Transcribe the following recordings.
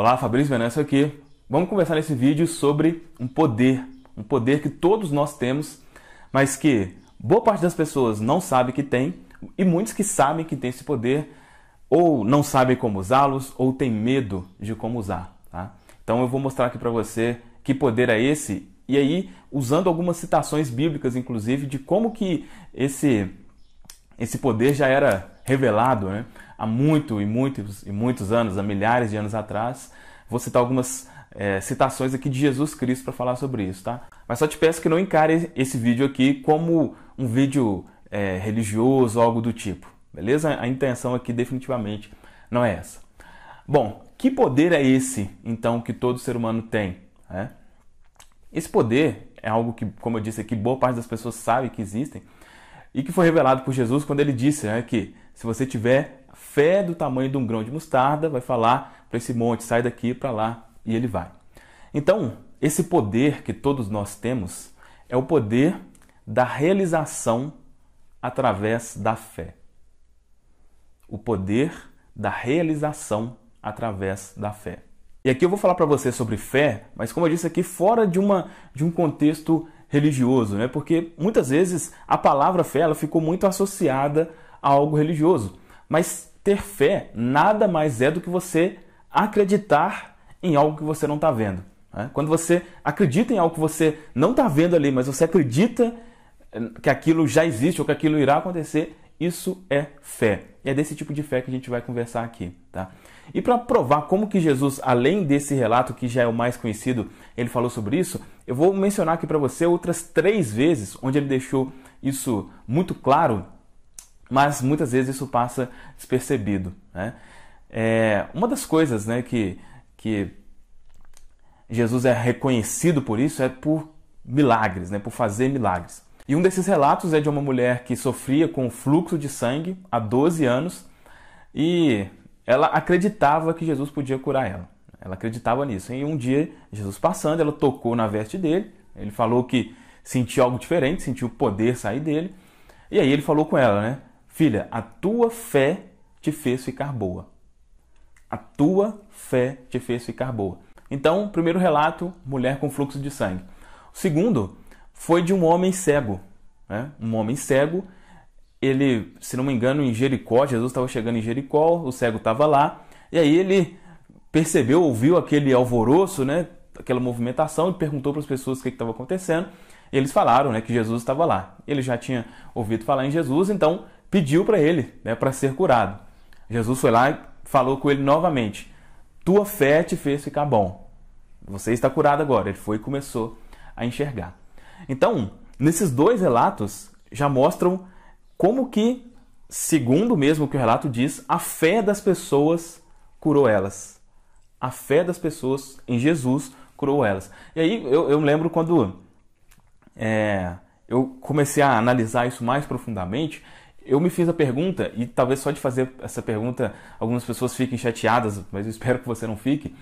Olá, Fabrício Venâncio aqui. Vamos conversar nesse vídeo sobre um poder que todos nós temos, mas que boa parte das pessoas não sabe que tem, e muitos que sabem que tem esse poder, ou não sabem como usá-los, ou tem medo de como usar. Tá? Então eu vou mostrar aqui para você que poder é esse, e aí usando algumas citações bíblicas, inclusive, de como que esse poder já era revelado, né? Há muitos anos, há milhares de anos atrás. Vou citar algumas citações aqui de Jesus Cristo para falar sobre isso, tá? Mas só te peço que não encare esse vídeo aqui como um vídeo religioso ou algo do tipo, beleza? A intenção aqui definitivamente não é essa. Bom, que poder é esse, então, que todo ser humano tem? Né? Esse poder é algo que, como eu disse aqui, boa parte das pessoas sabe que existem, e que foi revelado por Jesus quando ele disse, né, que se você tiver fé do tamanho de um grão de mostarda, vai falar para esse monte, sai daqui para lá, e ele vai. Então, esse poder que todos nós temos é o poder da realização através da fé. O poder da realização através da fé. E aqui eu vou falar para você sobre fé, mas como eu disse aqui, fora de um contexto religioso, né? Porque muitas vezes a palavra fé ela ficou muito associada a algo religioso. Mas ter fé nada mais é do que você acreditar em algo que você não está vendo. Né? Quando você acredita em algo que você não está vendo ali, mas você acredita que aquilo já existe ou que aquilo irá acontecer, isso é fé. E é desse tipo de fé que a gente vai conversar aqui. Tá? E para provar como que Jesus, além desse relato que já é o mais conhecido, ele falou sobre isso, eu vou mencionar aqui para você outras 3 vezes onde ele deixou isso muito claro, mas muitas vezes isso passa despercebido. Né? Uma das coisas, né, que Jesus é reconhecido por isso é por milagres, né, por fazer milagres. E um desses relatos é de uma mulher que sofria com fluxo de sangue há 12 anos e ela acreditava que Jesus podia curar ela. Ela acreditava nisso. E um dia, Jesus passando, ela tocou na veste dele. Ele falou que sentiu algo diferente, sentiu o poder sair dele. E aí ele falou com ela, né? Filha, a tua fé te fez ficar boa. A tua fé te fez ficar boa. Então, primeiro relato, mulher com fluxo de sangue. O segundo foi de um homem cego. Né? Um homem cego, ele, se não me engano, em Jericó, Jesus estava chegando em Jericó, o cego estava lá, e aí ele percebeu, ouviu aquele alvoroço, né? Aquela movimentação, e perguntou para as pessoas o que estava acontecendo. E eles falaram, né, que Jesus estava lá. Ele já tinha ouvido falar em Jesus, então pediu para ele, né, para ser curado. Jesus foi lá e falou com ele novamente. Tua fé te fez ficar bom. Você está curado agora. Ele foi e começou a enxergar. Então, nesses 2 relatos, já mostram como que, segundo mesmo o que o relato diz, a fé das pessoas curou elas. A fé das pessoas em Jesus curou elas. E aí eu lembro quando eu comecei a analisar isso mais profundamente, eu me fiz a pergunta, e talvez só de fazer essa pergunta algumas pessoas fiquem chateadas, mas eu espero que você não fique.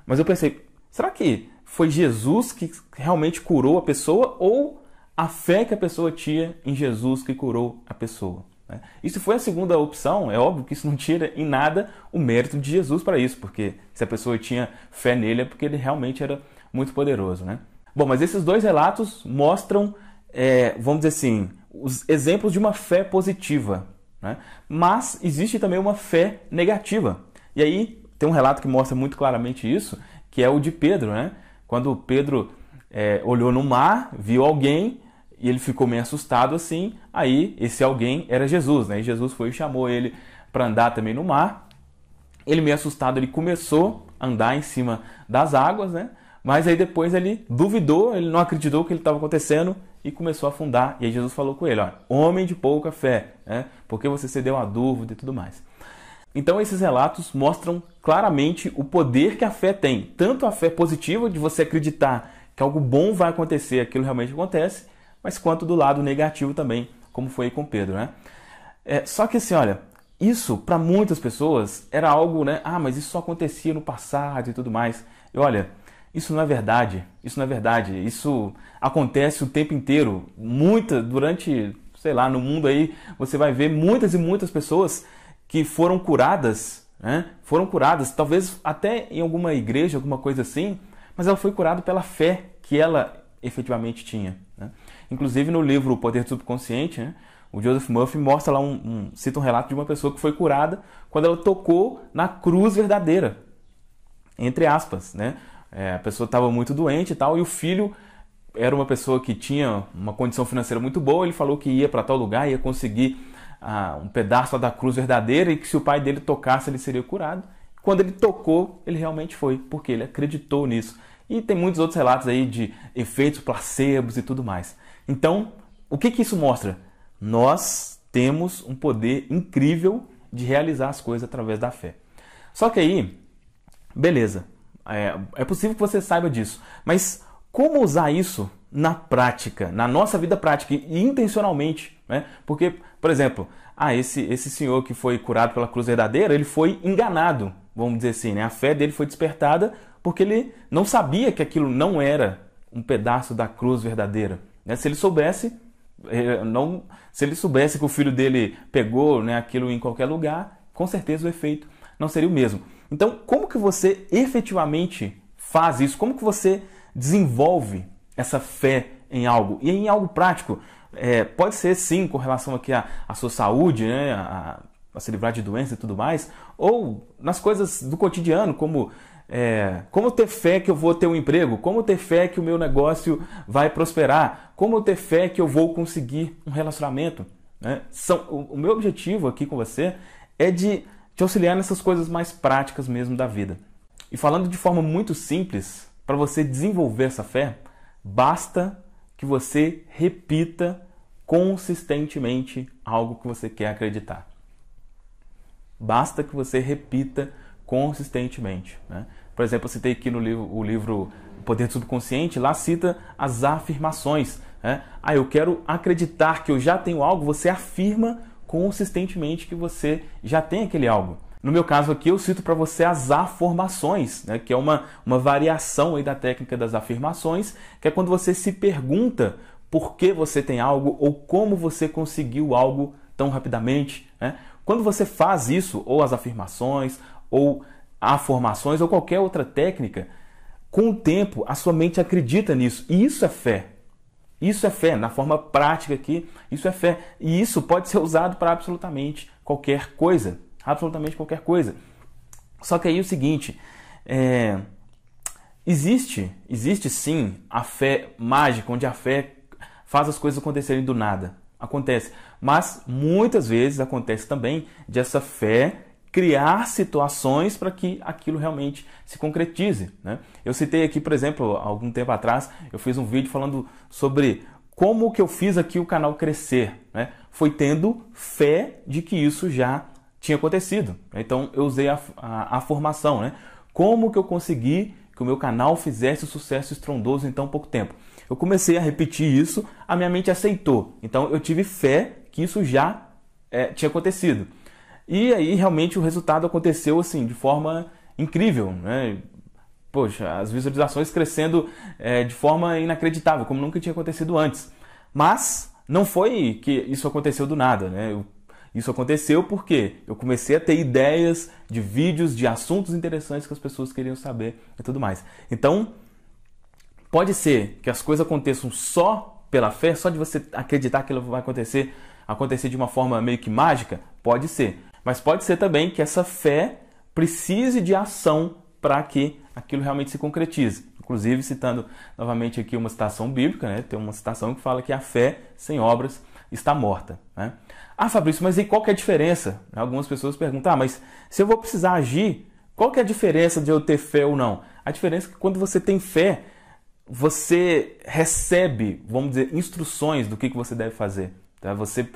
Mas eu pensei, será que foi Jesus que realmente curou a pessoa ou a fé que a pessoa tinha em Jesus que curou a pessoa? Né? E se foi a segunda opção, é óbvio que isso não tira em nada o mérito de Jesus para isso, porque se a pessoa tinha fé nele é porque ele realmente era muito poderoso. Né? Bom, mas esses 2 relatos mostram, vamos dizer assim, os exemplos de uma fé positiva. Né? Mas existe também uma fé negativa. E aí tem um relato que mostra muito claramente isso, que é o de Pedro. Né? Quando Pedro olhou no mar, viu alguém, e ele ficou meio assustado assim, aí esse alguém era Jesus. Né? E Jesus foi e chamou ele para andar também no mar. Ele meio assustado, ele começou a andar em cima das águas, né? Mas aí depois ele duvidou, ele não acreditou que ele estava acontecendo e começou a afundar. E aí Jesus falou com ele, ó, homem de pouca fé, né? Porque você cedeu à dúvida e tudo mais. Então esses relatos mostram claramente o poder que a fé tem. Tanto a fé positiva de você acreditar que algo bom vai acontecer, aquilo realmente acontece, mas quanto do lado negativo também, como foi com Pedro. Né? Só que assim, olha, isso para muitas pessoas era algo, né? Ah, mas isso só acontecia no passado e tudo mais. E olha, isso não é verdade. Isso não é verdade. Isso acontece o tempo inteiro. Durante, sei lá, no mundo aí, você vai ver muitas e muitas pessoas que foram curadas né? Foram curadas, talvez até em alguma igreja, alguma coisa assim, mas ela foi curada pela fé que ela efetivamente tinha, né? Inclusive no livro O Poder do Subconsciente, né, o Joseph Murphy mostra lá, cita um relato de uma pessoa que foi curada quando ela tocou na cruz verdadeira, entre aspas, né? A pessoa estava muito doente e tal, e o filho era uma pessoa que tinha uma condição financeira muito boa, ele falou que ia para tal lugar, ia conseguir um pedaço da cruz verdadeira e que se o pai dele tocasse ele seria curado. Quando ele tocou, ele realmente foi, porque ele acreditou nisso. E tem muitos outros relatos aí de efeitos placebos e tudo mais. Então, o que isso mostra? Nós temos um poder incrível de realizar as coisas através da fé. Só que aí, beleza, é possível que você saiba disso, mas como usar isso na prática, na nossa vida prática e intencionalmente, né? Porque, por exemplo, esse senhor que foi curado pela cruz verdadeira, ele foi enganado, vamos dizer assim, né? A fé dele foi despertada porque ele não sabia que aquilo não era um pedaço da cruz verdadeira, né? Se ele soubesse que o filho dele pegou, né, aquilo em qualquer lugar, com certeza o efeito não seria o mesmo. Então, como que você efetivamente faz isso? Como que você desenvolve essa fé em algo? E em algo prático, pode ser sim com relação aqui à sua saúde, né, a se livrar de doenças e tudo mais, ou nas coisas do cotidiano, como ter fé que eu vou ter um emprego, como ter fé que o meu negócio vai prosperar, como ter fé que eu vou conseguir um relacionamento, né? O meu objetivo aqui com você é de te auxiliar nessas coisas mais práticas mesmo da vida. E falando de forma muito simples, para você desenvolver essa fé, basta que você repita consistentemente algo que você quer acreditar. Basta que você repita consistentemente, né? Por exemplo, eu citei aqui no livro O Poder do Subconsciente, lá cita as afirmações, né? Eu quero acreditar que eu já tenho algo, você afirma consistentemente que você já tem aquele algo. No meu caso aqui, eu cito para você as afirmações, né? Que é uma variação aí da técnica das afirmações, que é quando você se pergunta por que você tem algo ou como você conseguiu algo tão rapidamente, né? Quando você faz isso, ou as afirmações, ou afirmações, ou qualquer outra técnica, com o tempo a sua mente acredita nisso. E isso é fé. Isso é fé, na forma prática aqui, isso é fé. E isso pode ser usado para absolutamente qualquer coisa. Absolutamente qualquer coisa. Só que aí é o seguinte, existe sim a fé mágica, onde a fé faz as coisas acontecerem do nada. Acontece. Mas muitas vezes acontece também de essa fé criar situações para que aquilo realmente se concretize, né? Eu citei aqui, por exemplo, há algum tempo atrás, eu fiz um vídeo falando sobre como que eu fiz aqui o canal crescer, né? Foi tendo fé de que isso já tinha acontecido. Então eu usei a formação, né? Como que eu consegui que o meu canal fizesse um sucesso estrondoso em tão pouco tempo? Eu comecei a repetir isso, a minha mente aceitou. Então eu tive fé que isso já tinha acontecido. E aí realmente o resultado aconteceu assim, de forma incrível, né? Poxa, as visualizações crescendo de forma inacreditável, como nunca tinha acontecido antes. Mas não foi que isso aconteceu do nada, né? Isso aconteceu porque eu comecei a ter ideias de vídeos, de assuntos interessantes que as pessoas queriam saber e tudo mais. Então, pode ser que as coisas aconteçam só pela fé, só de você acreditar que aquilo vai acontecer de uma forma meio que mágica? Pode ser. Mas pode ser também que essa fé precise de ação para que aquilo realmente se concretize. Inclusive, citando novamente aqui uma citação bíblica, né? Tem uma citação que fala que a fé sem obras está morta, né? Fabrício, mas e qual que é a diferença? Algumas pessoas perguntam, mas se eu vou precisar agir, qual que é a diferença de eu ter fé ou não? A diferença é que quando você tem fé, você recebe, vamos dizer, instruções do que você deve fazer, tá? Você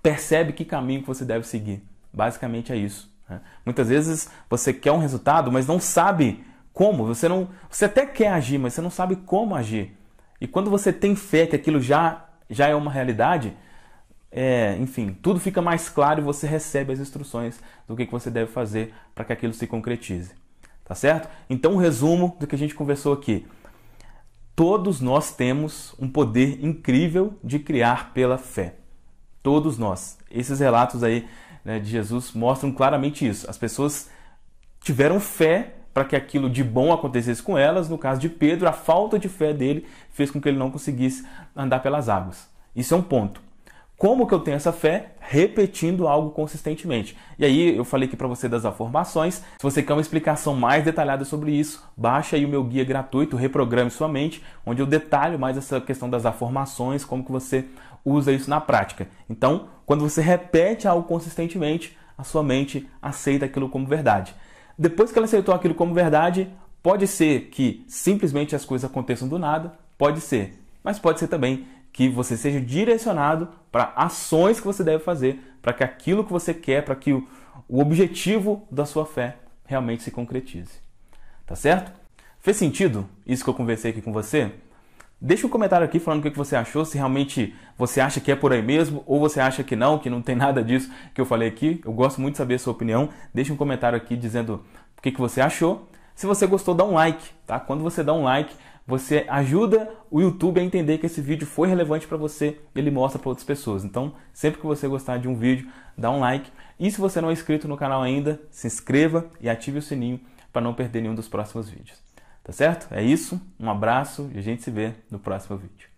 percebe que caminho que você deve seguir. Basicamente é isso, né? Muitas vezes você quer um resultado, mas não sabe como. Você até quer agir, mas você não sabe como agir. E quando você tem fé que aquilo já é uma realidade, enfim, tudo fica mais claro e você recebe as instruções do que você deve fazer para que aquilo se concretize. Tá certo? Então, um resumo do que a gente conversou aqui. Todos nós temos um poder incrível de criar pela fé. Todos nós. Esses relatos aí né, de Jesus mostram claramente isso. As pessoas tiveram fé para que aquilo de bom acontecesse com elas. No caso de Pedro, a falta de fé dele fez com que ele não conseguisse andar pelas águas. Isso é um ponto. Como que eu tenho essa fé? Repetindo algo consistentemente. E aí eu falei aqui para você das afirmações. Se você quer uma explicação mais detalhada sobre isso, baixa aí o meu guia gratuito, Reprograme Sua Mente, onde eu detalho mais essa questão das afirmações, como que você usa isso na prática. Então, quando você repete algo consistentemente, a sua mente aceita aquilo como verdade. Depois que ela aceitou aquilo como verdade, pode ser que simplesmente as coisas aconteçam do nada, pode ser, mas pode ser também que você seja direcionado para ações que você deve fazer para que aquilo que você quer, para que o objetivo da sua fé realmente se concretize. Tá certo? Fez sentido isso que eu conversei aqui com você? Deixa um comentário aqui falando o que você achou, se realmente você acha que é por aí mesmo ou você acha que não tem nada disso que eu falei aqui. Eu gosto muito de saber a sua opinião. Deixa um comentário aqui dizendo o que você achou. Se você gostou, dá um like, tá? Quando você dá um like, você ajuda o YouTube a entender que esse vídeo foi relevante para você e ele mostra para outras pessoas. Então, sempre que você gostar de um vídeo, dá um like. E se você não é inscrito no canal ainda, se inscreva e ative o sininho para não perder nenhum dos próximos vídeos. Tá certo? É isso, um abraço e a gente se vê no próximo vídeo.